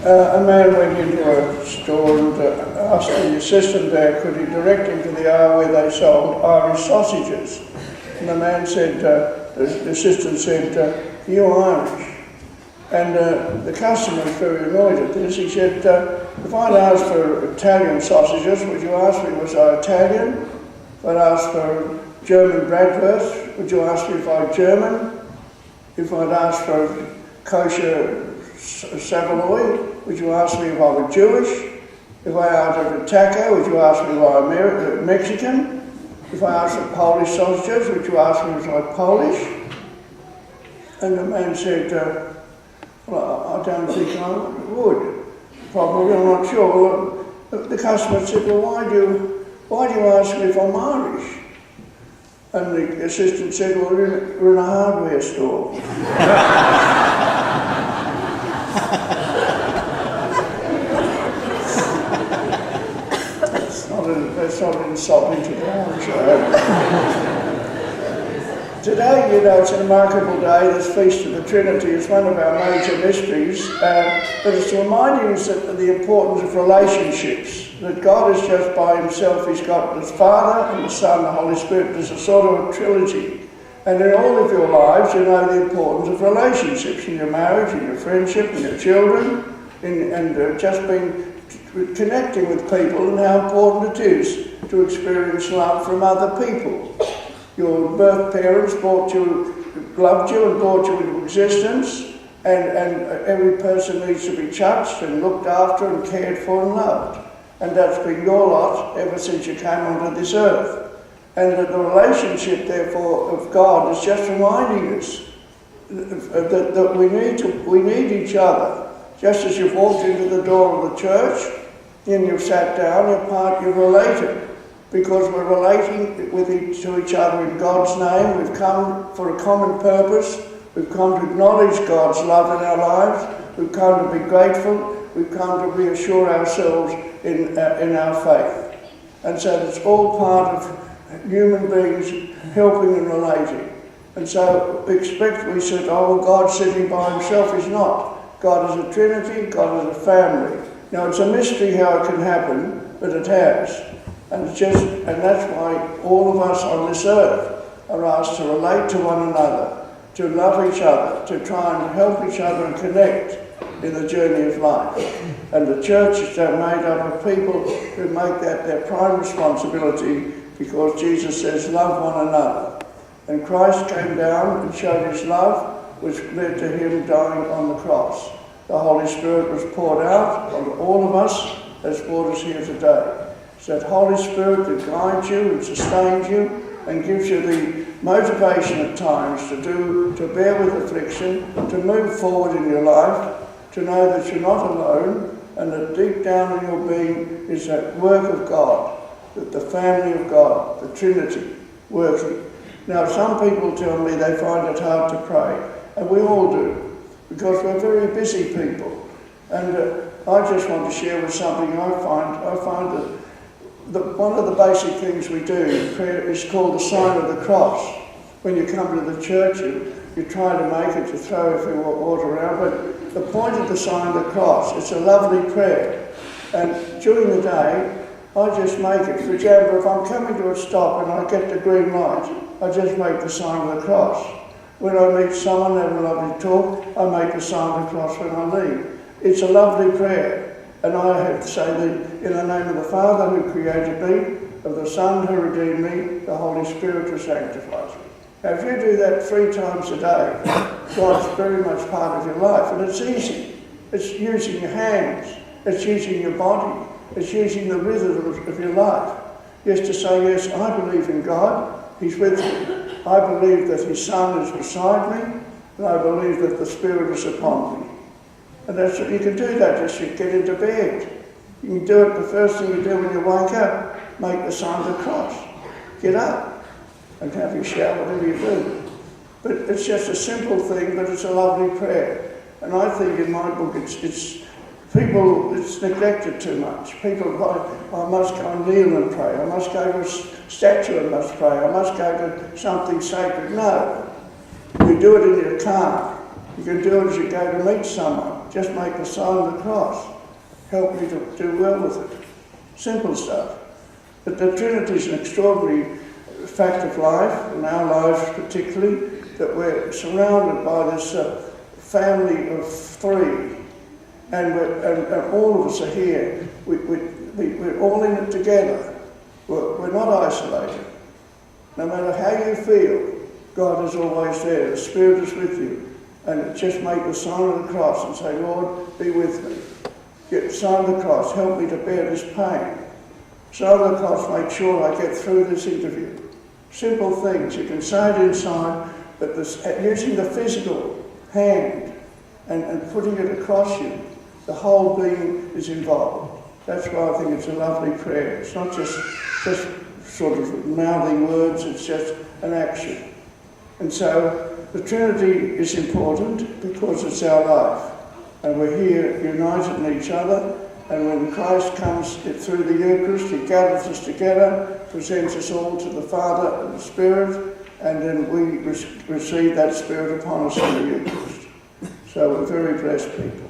A man went into a store and asked the assistant there, could he direct him to the aisle where they sold Irish sausages? And the man said, the assistant said, "You Irish?" And the customer was very annoyed at this. He said, if I'd asked for Italian sausages, would you ask me was I Italian? If I'd asked for German bratwurst, would you ask me if I'm German? If I'd asked for kosher saveloy, would you ask me if I were Jewish? If I asked for taco, would you ask me if I were Mexican? If I asked for Polish sausages, would you ask me if I were Polish? And the man said, well, I don't think I would. Probably, I'm not sure. Well, the customer said, well, why do you ask me if I'm Irish? And the assistant said, well, we're in a hardware store. That's not insulting to the Irish. Today, it's a remarkable day. This Feast of the Trinity is one of our major mysteries, but it's reminding us of the importance of relationships, that God is just by himself. He's got the Father and the Son and the Holy Spirit. There's a sort of a trilogy. And in all of your lives, you know the importance of relationships, in your marriage, in your friendship, in your children, and just being connecting with people, and how important it is to experience love from other people. Your birth parents loved you and brought you into existence, and every person needs to be touched and looked after and cared for and loved. And that's been your lot ever since you came onto this earth. And that the relationship, therefore, of God is just reminding us that we need each other. Just as you've walked into the door of the church and you've sat down, you're related. Because we're relating to each other in God's name. We've come for a common purpose. We've come to acknowledge God's love in our lives. We've come to be grateful. We've come to reassure ourselves in our faith. And so it's all part of human beings helping and relating. And so we said, oh, God's sitting by himself. He's not. God is a Trinity. God is a family. Now, it's a mystery how it can happen, but it has. And that's why all of us on this earth are asked to relate to one another, to love each other, to try and help each other and connect in the journey of life. And the church is made up of people who make that their prime responsibility, because Jesus says, love one another. And Christ came down and showed his love, which led to him dying on the cross. The Holy Spirit was poured out on all of us, has brought us here today. It's that Holy Spirit that guides you and sustains you and gives you the motivation at times to bear with affliction, to move forward in your life, to know that you're not alone, and that deep down in your being is that work of God, that the family of God, the Trinity, working. Now, some people tell me they find it hard to pray, and we all do, because we're very busy people. And I just want to share with something I find that one of the basic things we do in prayer is called the sign of the cross. When you come to the church, you try to make it, you throw a few water around, but the point of the sign of the cross, it's a lovely prayer. And during the day, I just make it. For example, if I'm coming to a stop and I get the green light, I just make the sign of the cross. When I meet someone, have a lovely talk, I make the sign of the cross when I leave. It's a lovely prayer. And I have to say that in the name of the Father who created me, of the Son who redeemed me, the Holy Spirit who sanctifies me. Now, if you do that 3 times a day, God's very much part of your life. And it's easy. It's using your hands. It's using your body. It's using the rhythm of your life. Just to say, yes, I believe in God. He's with me. I believe that his Son is beside me. And I believe that the Spirit is upon me. And that's what you can do that, just you get into bed. You can do it the first thing you do when you wake up, make the sign of the cross. Get up and have your shower, whatever you do. But it's just a simple thing, but it's a lovely prayer. And I think in my book it's neglected too much. People go, I must go and kneel and pray. I must go to a statue and must pray. I must go to something sacred. No. You do it in your car. You can do it as you go to meet someone. Just make the sign of the cross. Help me to do well with it. Simple stuff. But the Trinity is an extraordinary fact of life, in our lives particularly, that we're surrounded by this family of three, and all of us are here. We're all in it together. We're not isolated. No matter how you feel, God is always there. The Spirit is with you. And just make the sign of the cross and say, Lord, be with me. Get the sign of the cross, help me to bear this pain. Sign of the cross, make sure I get through this interview. Simple things. You can say it inside, but using the physical hand and putting it across you, the whole being is involved. That's why I think it's a lovely prayer. It's not just sort of mouthing words, it's just an action. And so the Trinity is important because it's our life. And we're here united in each other. And when Christ comes through the Eucharist, he gathers us together, presents us all to the Father and the Spirit, and then we receive that Spirit upon us in the Eucharist. So we're very blessed people.